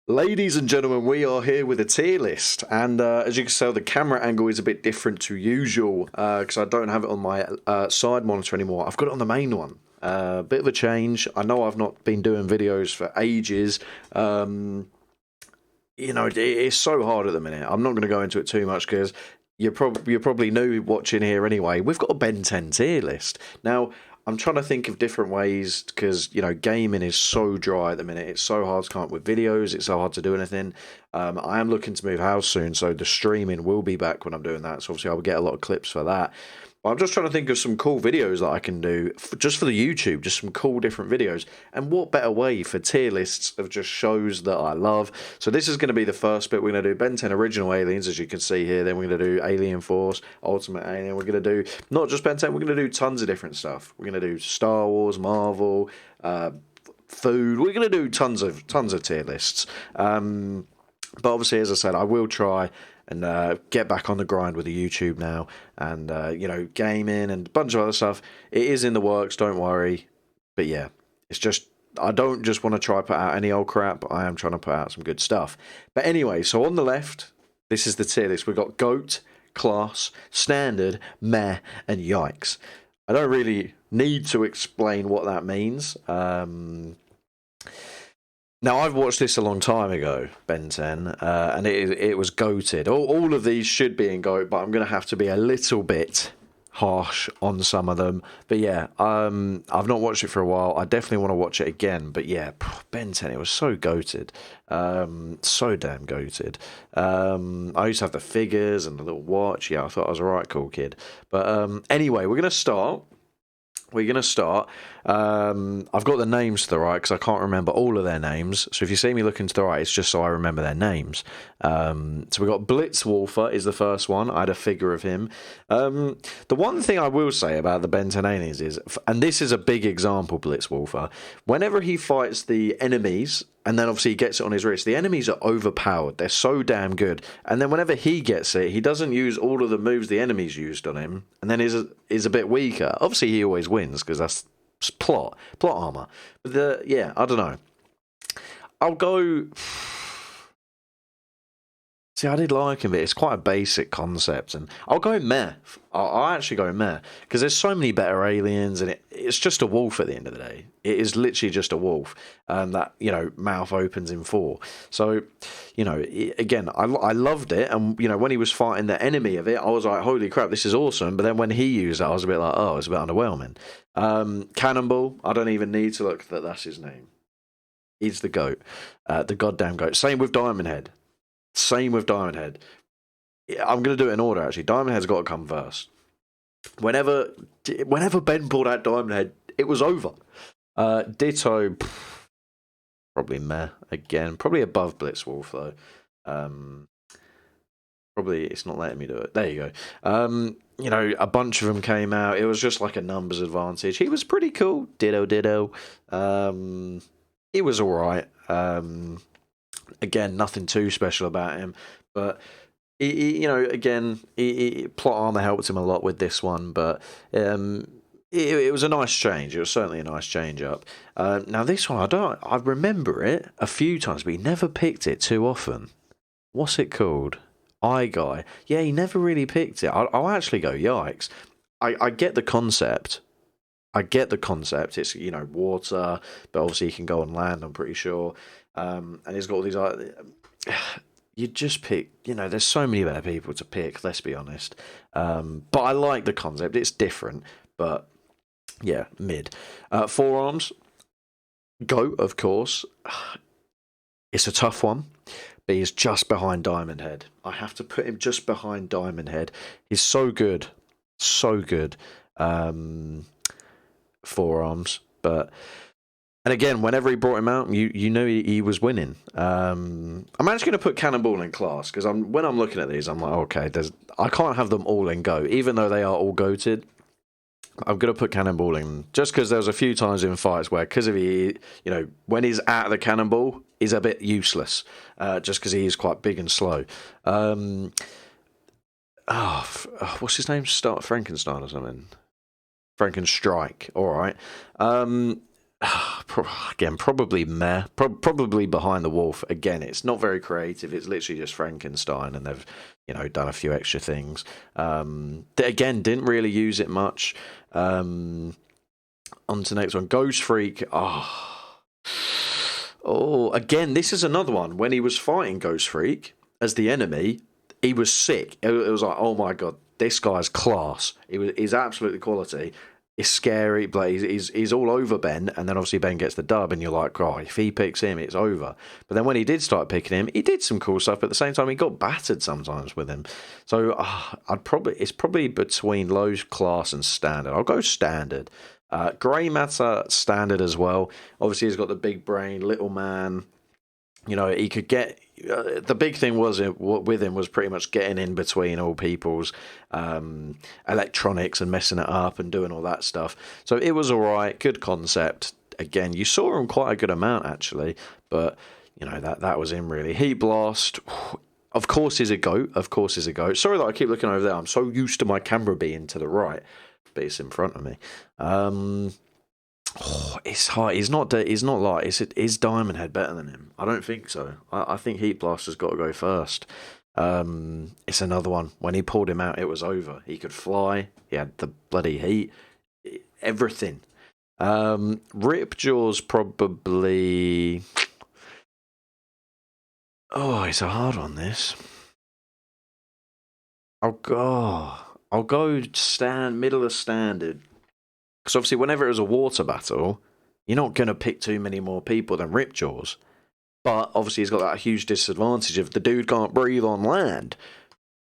Ladies and gentlemen, we are here with a tier list, and as you can tell, the camera angle is a bit different to usual because I don't have it on my side monitor anymore. I've got it on the main one. Bit of a change. I know I've not been doing videos for ages. It's so hard at the minute. I'm not going to go into it too much because you're probably new watching here anyway. We've got a Ben 10 tier list now. I'm trying to think of different ways because gaming is so dry at the minute. It's so hard to come up with videos. It's so hard to do anything. I am looking to move house soon, so the streaming will be back when I'm doing that. So obviously I'll get a lot of clips for that. I'm just trying to think of some cool videos that I can do just for the YouTube, just some cool different videos. And what better way for tier lists of just shows that I love? So this is going to be the first bit. We're going to do Ben 10 Original Aliens, as you can see here. Then we're going to do Alien Force, Ultimate Alien. We're going to do not just Ben 10, we're going to do tons of different stuff. We're going to do Star Wars, Marvel, food. We're going to do tons of tier lists. But obviously, as I said, I will try and get back on the grind with the YouTube now, and gaming and a bunch of other stuff. It is in the works, don't worry. But yeah, it's just I don't just want to try put out any old crap. I am trying to put out some good stuff. But anyway, so on the left, this is the tier list. We've got GOAT, Class, Standard, Meh, and Yikes. I don't really need to explain what that means. Now, I've watched this a long time ago, Ben 10, and it was goated. All of these should be in GOAT, but I'm going to have to be a little bit harsh on some of them. But yeah, I've not watched it for a while. I definitely want to watch it again. But yeah, Ben 10, it was so goated. So damn goated. I used to have the figures and the little watch. Yeah, I thought I was a right cool kid. But anyway, we're going to start. I've got the names to the right because I can't remember all of their names. So if you see me looking to the right, it's just so I remember their names. So we got Blitzwolfer is the first one. I had a figure of him. The one thing I will say about the Ben 10 Aliens is, and this is a big example, Blitzwolfer, whenever he fights the enemies, and then obviously he gets it on his wrist, the enemies are overpowered. They're so damn good. And then whenever he gets it, he doesn't use all of the moves the enemies used on him, and then is a bit weaker. Obviously, he always wins because that's plot armor. But I don't know. I'll go. See, I did like him, but it's quite a basic concept, and I'll go meh. I'll actually go meh because there's so many better aliens, and it's just a wolf at the end of the day. It is literally just a wolf that mouth opens in four. So, again, I loved it, and when he was fighting the enemy of it, I was like, holy crap, this is awesome. But then when he used it, I was a bit like, oh, it's a bit underwhelming. Cannonball, I don't even need to look that that's his name. He's the GOAT, the goddamn GOAT. Same with Diamond Head. I'm going to do it in order, actually. Diamond Head's got to come first. Whenever Ben pulled out Diamond Head, it was over. Ditto, probably meh again. Probably above Blitzwolf, though. Probably it's not letting me do it. There you go. A bunch of them came out. It was just like a numbers advantage. He was pretty cool. Ditto. He was all right. Again, nothing too special about him, but plot armor helped him a lot with this one. But it was a nice change. It was certainly a nice change up. Now this one, I remember it a few times, but he never picked it too often. What's it called? Eye Guy. Yeah, he never really picked it. I'll actually go Yikes. I get the concept. It's water, but obviously he can go on land. I'm pretty sure. And he's got all these. You just pick. There's so many better people to pick. Let's be honest. But I like the concept. It's different, but yeah, mid. Forearms, GOAT, of course. It's a tough one, but he's just behind Diamond Head. I have to put him just behind Diamond Head. He's so good, so good. Forearms, but. And again, whenever he brought him out, you know he was winning. I'm actually going to put Cannonball in Class because when I'm looking at these, I'm like, okay, I can't have them all in GOAT, even though they are all goated. I'm going to put Cannonball in just because there was a few times in fights where, because of when he's at the Cannonball, he's a bit useless, just because he is quite big and slow. What's his name? Frankenstein or something. Frankenstrike. All right. Again, probably meh. Probably behind the wolf. Again, it's not very creative. It's literally just Frankenstein, and they've done a few extra things. Again, didn't really use it much. On to the next one, Ghost Freak. Oh, again, this is another one. When he was fighting Ghost Freak as the enemy, he was sick. It was like, oh my god, this guy's class. He's absolutely quality. It's scary, but he's all over Ben, and then obviously Ben gets the dub, and you're like, oh, if he picks him, it's over. But then when he did start picking him, he did some cool stuff, but at the same time, he got battered sometimes with him. So it's probably between low class and standard. I'll go standard. Grey Matter standard as well. Obviously, he's got the big brain, little man. He could get. The big thing with him was pretty much getting in between all people's electronics and messing it up and doing all that stuff. So it was all right, good concept. Again, you saw him quite a good amount actually, but that was him really. Heat Blast. Of course, is a goat. Sorry that I keep looking over there. I'm so used to my camera being to the right, but it's in front of me. It's hard. He's not like. Is Diamond Head better than him? I don't think so. I think Heat Blaster's got to go first. It's another one. When he pulled him out, it was over. He could fly. He had the bloody heat. Everything. Ripjaw's probably. Oh, it's a hard one. This. I'll go middle of standard. Because obviously, whenever it was a water battle, you're not going to pick too many more people than Ripjaws. But obviously, he's got that huge disadvantage of the dude can't breathe on land.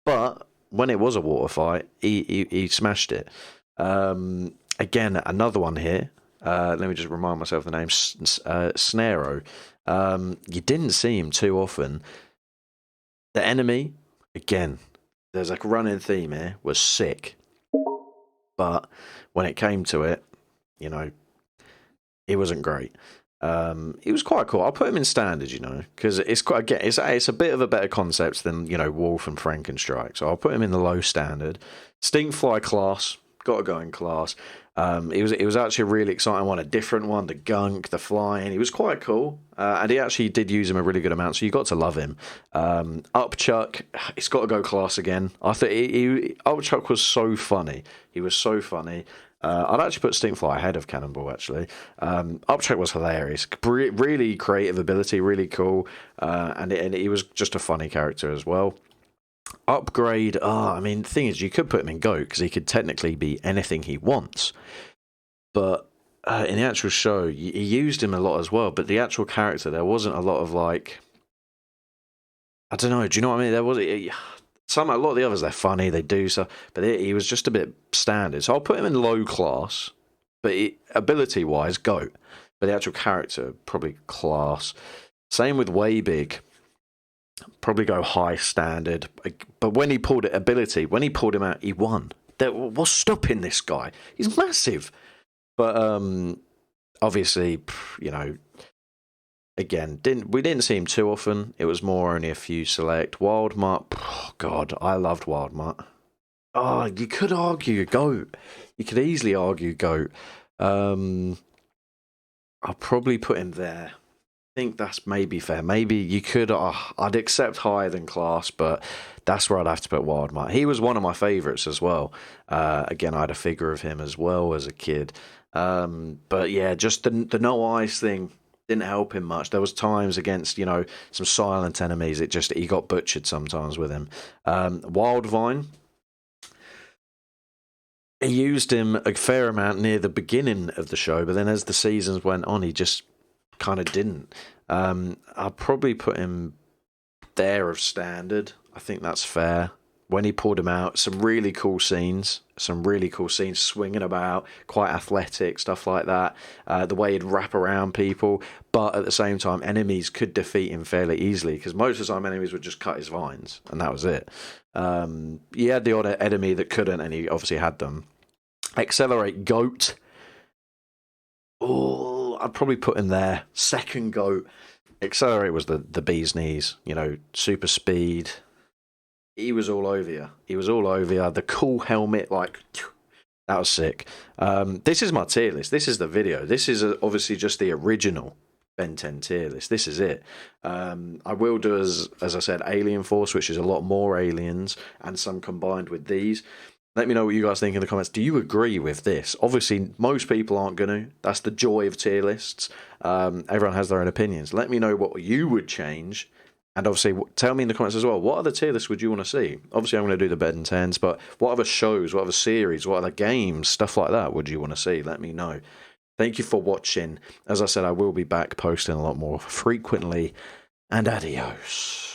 But when it was a water fight, he smashed it. Again, another one here. Let me just remind myself the name. Snarrow. You didn't see him too often. The enemy, again, there's a running theme here, was sick. But when it came to it, it wasn't great. He was quite cool. I'll put him in standard, because it's a bit of a better concept than Wolf and Frankenstrike. So I'll put him in the low standard. Stinkfly class, got to go in class. It was actually a really exciting one, a different one. The gunk, the flying, he was quite cool, and he actually did use him a really good amount. So you got to love him. Upchuck, it's got to go class again. I thought Upchuck was so funny. He was so funny. I'd actually put Stinkfly ahead of Cannonball, actually. Upchuck was hilarious. Really creative ability, really cool. And he was just a funny character as well. Upgrade, the thing is, you could put him in GOAT because he could technically be anything he wants. But in the actual show, he used him a lot as well. But the actual character, there wasn't a lot of I don't know, do you know what I mean? There was a lot of the others, they're funny, they do stuff, but he was just a bit standard. So I'll put him in low class, but ability-wise, GOAT. But the actual character, probably class. Same with Waybig. Probably go high standard. But when he pulled him out, he won. What's stopping this guy? He's massive. But obviously, again, we didn't see him too often. It was more only a few select. Wildmutt, God, I loved Wildmutt. Oh, you could argue GOAT. You could easily argue GOAT. I'll probably put him there. I think that's maybe fair. Maybe you could. I'd accept higher than class, but that's where I'd have to put Wildmutt. He was one of my favourites as well. Again, I had a figure of him as well as a kid. But yeah, just the no eyes thing didn't help him much. There was times against some silent enemies. He got butchered sometimes with him. Wildvine. He used him a fair amount near the beginning of the show, but then as the seasons went on, he just kind of didn't. I'll probably put him there of standard. I think that's fair. When he pulled him out, some really cool scenes, swinging about, quite athletic, stuff like that. The way he'd wrap around people, but at the same time, enemies could defeat him fairly easily because most of the time enemies would just cut his vines, and that was it. He had the odd enemy that couldn't, and he obviously had them. Accelerate GOAT. Oh, I'd probably put him there. Second GOAT. Accelerate was the bee's knees. Super speed. He was all over you. The cool helmet, That was sick. This is my tier list. This is the video. This is obviously just the original Ben 10 tier list. This is it. I will do, as I said, Alien Force, which is a lot more aliens, and some combined with these. Let me know what you guys think in the comments. Do you agree with this? Obviously, most people aren't going to. That's the joy of tier lists. Everyone has their own opinions. Let me know what you would change. And obviously, tell me in the comments as well, what other tier lists would you want to see? Obviously, I'm going to do the Ben 10s, but what other shows, what other series, what other games, stuff like that would you want to see? Let me know. Thank you for watching. As I said, I will be back posting a lot more frequently. And adios.